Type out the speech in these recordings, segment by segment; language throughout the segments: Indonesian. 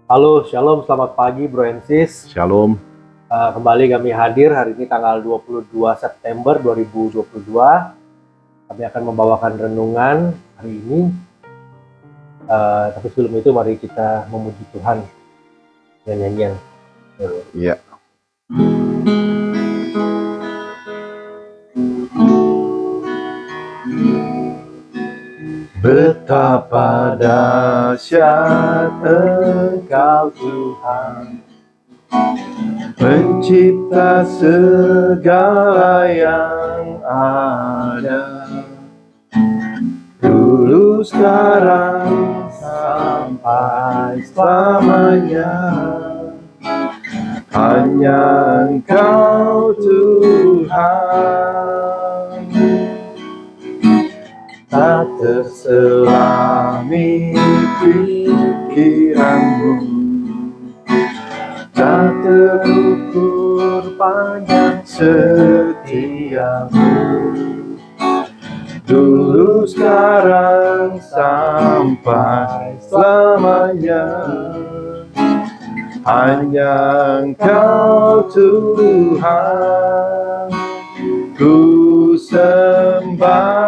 Halo, Shalom, selamat pagi Bro and Sis. Shalom. Kembali kami hadir hari ini tanggal 22 September 2022. Kami akan membawakan renungan hari ini. Tapi sebelum itu mari kita memuji Tuhan dengan nyanyian. Iya. Betapa dahsyat Engkau Tuhan, pencipta segala yang ada, dulu sekarang sampai selamanya. Hanya Engkau Tuhan, tak terselami pikiranmu, tak terukur panjang setiamu, dulu sekarang sampai selamanya. Hanya Engkau Tuhan, ku sembah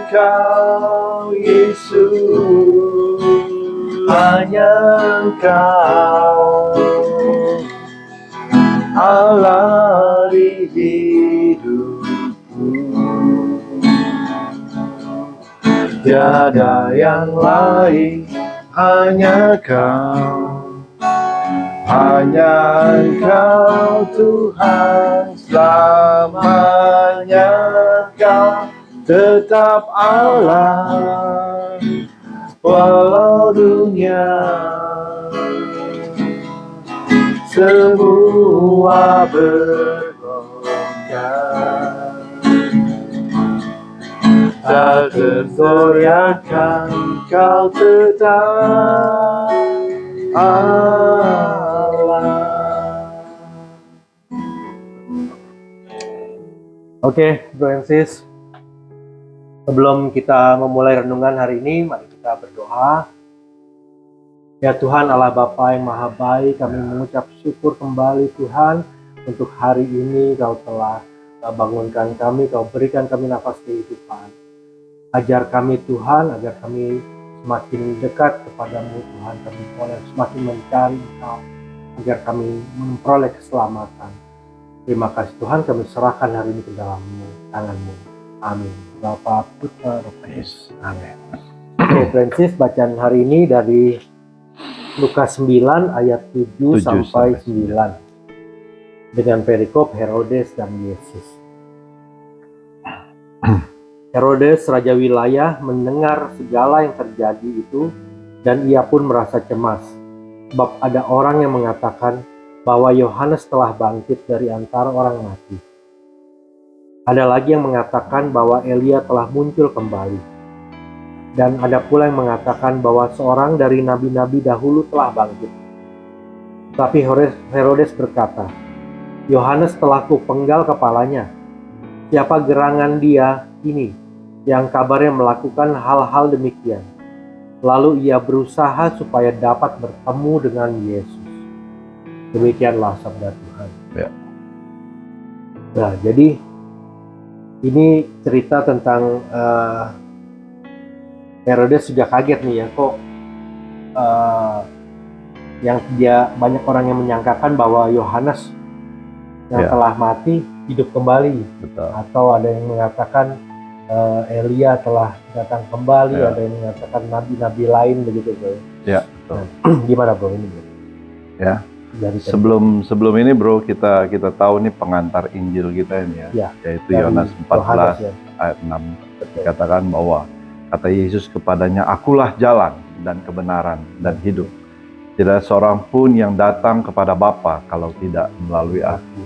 Engkau Yesus. Hanya Engkau Allah di hidupku, tiada yang lain, hanya Kau. Hanya Engkau Tuhan, selamanya Kau tetap Allah, walau dunia semua bergoyang, tak tergoyahkan Kau tetap Allah. Oke, Bro and Sis. Sebelum kita memulai renungan hari ini, mari kita berdoa. Ya Tuhan Allah Bapa yang Maha Baik, kami mengucap syukur kembali Tuhan untuk hari ini Kau telah bangunkan kami, Kau berikan kami nafas kehidupan. Ajar kami Tuhan, agar kami semakin dekat kepadamu Tuhan, kami boleh semakin mencari Engkau, agar kami memperoleh keselamatan. Terima kasih Tuhan, kami serahkan hari ini ke dalam tangan-Mu. Amin. Bapa, Putra, Roh Kudus. Amin. Oke, Francis, bacaan hari ini dari Lukas 9 ayat 7 sampai 9 dengan perikop Herodes dan Yesus. Herodes, raja wilayah, mendengar segala yang terjadi itu dan ia pun merasa cemas, sebab ada orang yang mengatakan bahwa Yohanes telah bangkit dari antara orang mati. Ada lagi yang mengatakan bahwa Elia telah muncul kembali. Dan ada pula yang mengatakan bahwa seorang dari nabi-nabi dahulu telah bangkit. Tapi Herodes berkata, Yohanes telah kupenggal kepalanya. Siapa gerangan dia ini yang kabarnya melakukan hal-hal demikian? Lalu ia berusaha supaya dapat bertemu dengan Yesus. Demikianlah sabda Tuhan. Ya. Nah, jadi ini cerita tentang Herodes juga kaget nih ya, kok yang dia banyak orang yang menyangkakan bahwa Yohanes yang telah mati hidup kembali. Betul. Atau ada yang mengatakan Elia telah datang kembali, ada yang mengatakan nabi-nabi lain begitu bro. Ya, betul. Nah, gimana bro ini bro? Ya. Sebelum ini bro, kita tahu nih pengantar Injil kita ini ya, yaitu Yohanes 14 ayat 6. Dikatakan bahwa kata Yesus kepadanya, akulah jalan dan kebenaran dan hidup. Tidak seorang pun yang datang kepada Bapa kalau tidak melalui aku.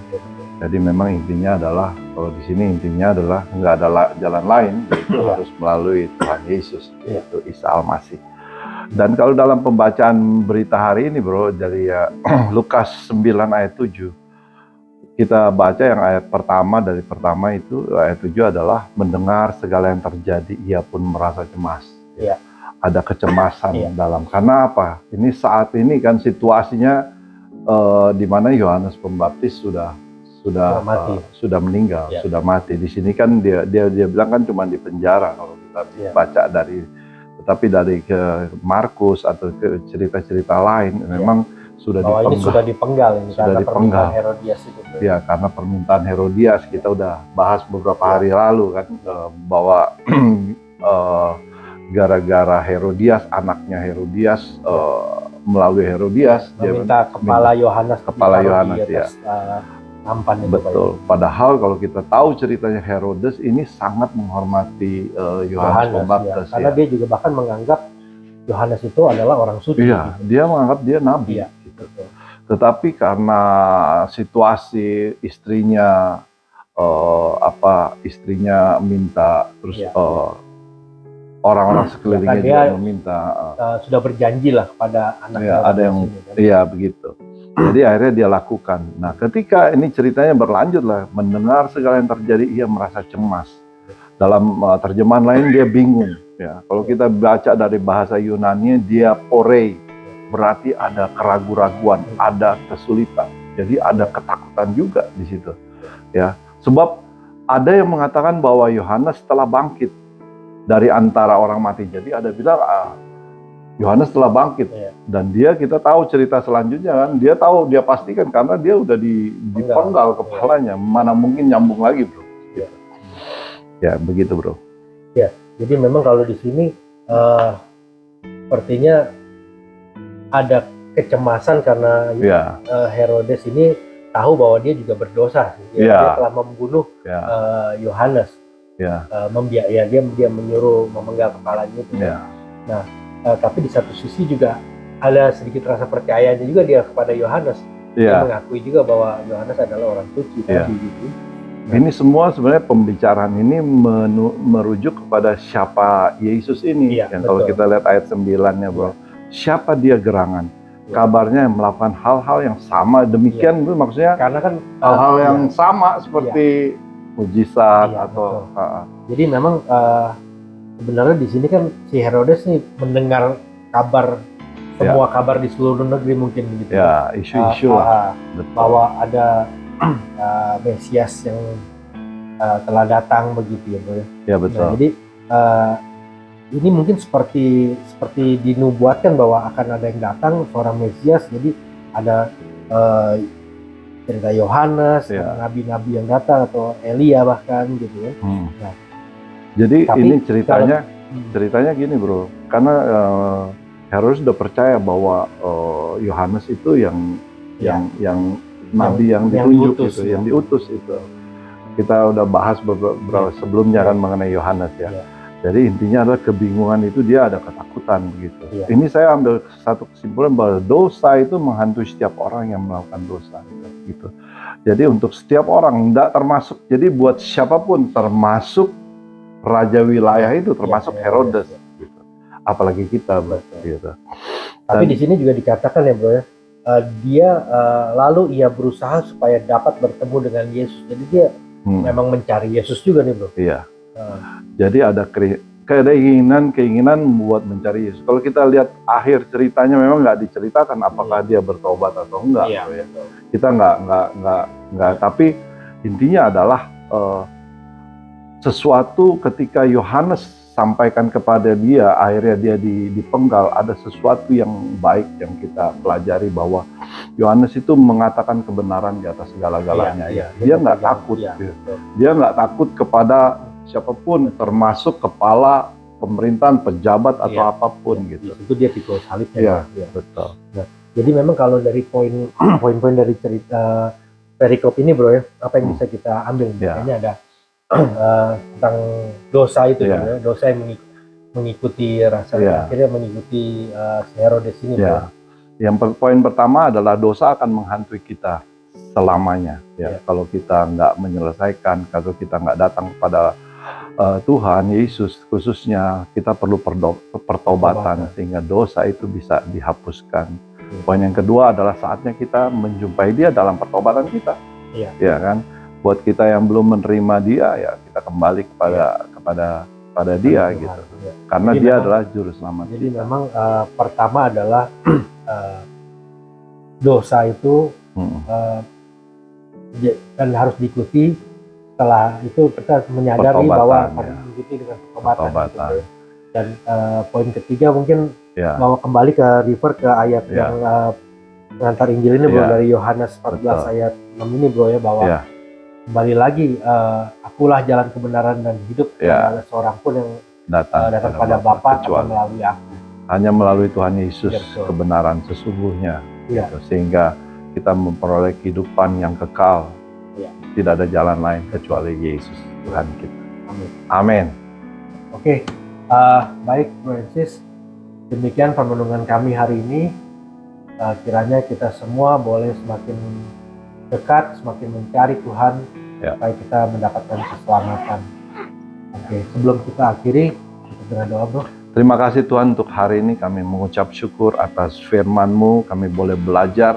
Jadi memang intinya adalah, kalau di sini intinya adalah nggak ada jalan lain, yaitu harus melalui Tuhan Yesus, yaitu Isa Al-Masih. Dan kalau dalam pembacaan berita hari ini bro, dari Lukas 9 ayat 7, kita baca yang ayat pertama, dari pertama itu ayat 7 adalah mendengar segala yang terjadi, ia pun merasa cemas. Ya. ada kecemasan Iya. dalam. Karena apa? Ini saat ini kan situasinya di mana Yohanes Pembaptis sudah mati. sudah meninggal, Iya. sudah mati. Di sini kan dia bilang kan cuma di penjara kalau kita Iya. baca tetapi dari ke Markus atau ke cerita-cerita lain memang sudah Bahwa ini sudah dipenggal ini Sudah karena dipenggal. permintaan Herodias itu. Ya, karena permintaan Herodias kita udah bahas beberapa hari lalu kan bahwa gara-gara Herodias, anaknya Herodias melalui Herodias Meminta kepala Yohanes kepala ditaruh Yohanes, di atas nampan itu. betul. Padahal kalau kita tahu ceritanya Herodes ini sangat menghormati Yohanes Pembaptis. Karena dia juga bahkan menganggap Yohanes itu adalah orang suci. Iya, dia menganggap dia nabi. Iya. Gitu. Tetapi karena situasi istrinya istrinya minta terus Iya. orang-orang sekelilingnya Kan juga dia meminta sudah berjanji lah kepada anaknya. ya, ada yang ini, kan. iya begitu. Jadi akhirnya dia lakukan. Nah, ketika ini ceritanya berlanjut lah, mendengar segala yang terjadi, ia merasa cemas. Dalam terjemahan lain dia bingung. Ya, kalau kita baca dari bahasa Yunani, dia porei, berarti ada keraguan-raguan, ada kesulitan. Jadi ada ketakutan juga di situ. Ya, sebab ada yang mengatakan bahwa Yohanes telah bangkit dari antara orang mati. Jadi ada bilang Yohanes telah bangkit. Iya. Dan kita tahu cerita selanjutnya kan, dia pastikan karena dia udah dipenggal kepalanya, mana mungkin nyambung lagi, bro. Iya. Ya begitu, bro. Ya, jadi memang kalau di sini sepertinya ada kecemasan karena Ya, Herodes ini tahu bahwa dia juga berdosa. Dia telah membunuh Yohanes. ya, Dia menyuruh memenggal kepalanya itu. ya, Tapi di satu sisi juga ada sedikit rasa percayanya juga dia kepada Yohanes. Dia ya. mengakui juga bahwa Yohanes adalah orang suci Ya. tadi gitu. Ini semua sebenarnya pembicaraan ini merujuk kepada siapa Yesus ini. Iya, Yang kalau betul. kita lihat ayat 9-nya, bro. Siapa dia gerangan? Ya. Kabarnya melakukan hal-hal yang sama. Demikian itu maksudnya Karena kan hal-hal yang sama seperti mujizat Iya, atau jadi memang sebenarnya di sini kan si Herodes nih mendengar kabar semua kabar di seluruh negeri mungkin begitu. ya isu-isu lah. Betul. Bahwa ada Mesias yang telah datang begitu ya, bro. Ya betul. Nah, jadi ini mungkin seperti dinubuatkan bahwa akan ada yang datang seorang Mesias. Jadi ada cerita Yohanes, nabi-nabi yang datang atau Elia bahkan gitu ya. Nah, jadi tapi ini ceritanya gini, bro. Karena Herodes sudah percaya bahwa Yohanes itu yang nabi yang ditunjuk diutus, itu, yang diutus itu. Kita udah bahas beberapa sebelumnya kan mengenai Yohanes ya. Ya. Jadi intinya adalah kebingungan itu, dia ada ketakutan begitu. Ya. Ini saya ambil satu kesimpulan bahwa dosa itu menghantui setiap orang yang melakukan dosa gitu. Jadi untuk setiap orang, tidak termasuk, jadi buat siapapun termasuk raja wilayah itu, termasuk Herodes gitu. Apalagi kita gitu. Tapi di sini juga dikatakan ya, bro ya. Dia lalu ia berusaha supaya dapat bertemu dengan Yesus. Jadi dia memang mencari Yesus juga nih, bro. Iya. Jadi ada keinginan buat mencari Yesus. Kalau kita lihat akhir ceritanya memang nggak diceritakan apakah dia bertobat atau enggak. Iya, ya. Kita nggak. Tapi intinya adalah sesuatu ketika Yohanes sampaikan kepada dia, akhirnya dia dipenggal, ada sesuatu yang baik yang kita pelajari bahwa Yohanes itu mengatakan kebenaran di atas segala-galanya. Dia nggak takut. Dia nggak takut kepada siapapun, termasuk kepala pemerintahan, pejabat atau apapun gitu. Itu dia pikul salibnya. Iya, betul. Nah, jadi memang kalau dari poin-poin dari cerita perikop ini, bro ya, apa yang bisa kita ambil? Makanya ada tentang dosa itu, ya. Dosa yang mengikuti rasa, akhirnya mengikuti Herodes ini. Ya. Yang poin pertama adalah dosa akan menghantui kita selamanya. Ya. Kalau kita nggak menyelesaikan, kalau kita nggak datang kepada Tuhan Yesus, khususnya kita perlu pertobatan sehingga dosa itu bisa dihapuskan. Poin yang kedua adalah saatnya kita menjumpai Dia dalam pertobatan kita. Ya kan? Buat kita yang belum menerima Dia, ya kita kembali kepada pada dia Tuhan, gitu. ya. Karena Jadi dia memang- adalah juru selamat Jadi kita. memang pertama adalah dosa itu kan harus diikuti. Setelah itu kita menyadari Pertobatan, bahwa ya. harus diikuti dengan pertobatan. Pertobatan. Gitu. Dan poin ketiga mungkin Ya, bahwa kembali ke refer ke ayat Ya. yang pengantar Injil ini bro, Ya. dari Yohanes 14 Betul. ayat 6 ini bro ya, bahwa Ya. kembali lagi akulah jalan kebenaran dan hidup, Ya. tidak ada seorang pun yang datang pada Bapa Bapa atau kecuali melalui aku. hanya melalui Tuhan Yesus Ya, betul. kebenaran sesungguhnya. Ya. Gitu. Sehingga kita memperoleh kehidupan yang kekal. Ya. Tidak ada jalan lain kecuali Yesus Tuhan kita. Amin. Amin. Oke, baik Bro and Sis, demikian permenungan kami hari ini. Kiranya kita semua boleh semakin dekat, semakin mencari Tuhan, Ya. supaya kita mendapatkan keselamatan. Oke, sebelum kita akhiri, kita dengan doa bro. Terima kasih Tuhan untuk hari ini kami mengucap syukur atas firman-Mu. Kami boleh belajar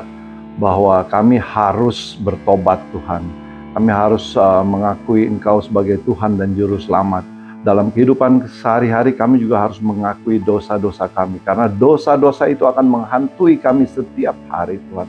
bahwa kami harus bertobat Tuhan. Kami harus mengakui Engkau sebagai Tuhan dan Juru Selamat. Dalam kehidupan sehari-hari kami juga harus mengakui dosa-dosa kami. Karena dosa-dosa itu akan menghantui kami setiap hari Tuhan.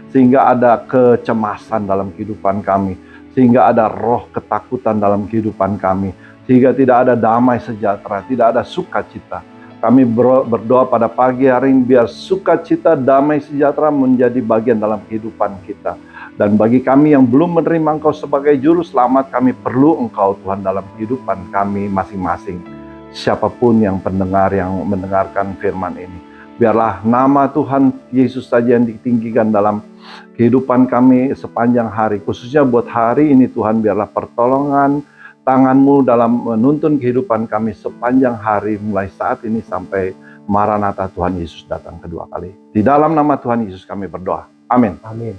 Sehingga ada kecemasan dalam kehidupan kami. Sehingga ada roh ketakutan dalam kehidupan kami. Sehingga tidak ada damai sejahtera, tidak ada sukacita. Kami berdoa pada pagi hari ini biar sukacita, damai sejahtera menjadi bagian dalam kehidupan kita. Dan bagi kami yang belum menerima Engkau sebagai Juru Selamat, kami perlu Engkau Tuhan dalam kehidupan kami masing-masing. Siapapun yang pendengar yang mendengarkan firman ini, biarlah nama Tuhan Yesus saja yang ditinggikan dalam kehidupan kami sepanjang hari. Khususnya buat hari ini Tuhan, biarlah pertolongan tangan-Mu dalam menuntun kehidupan kami sepanjang hari, mulai saat ini sampai Maranatha Tuhan Yesus datang kedua kali. Di dalam nama Tuhan Yesus kami berdoa. Amin. Amin.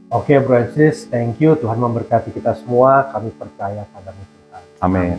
Oke Bro and Sis, thank you. Tuhan memberkati kita semua. Kami percaya padamu Tuhan. Amin.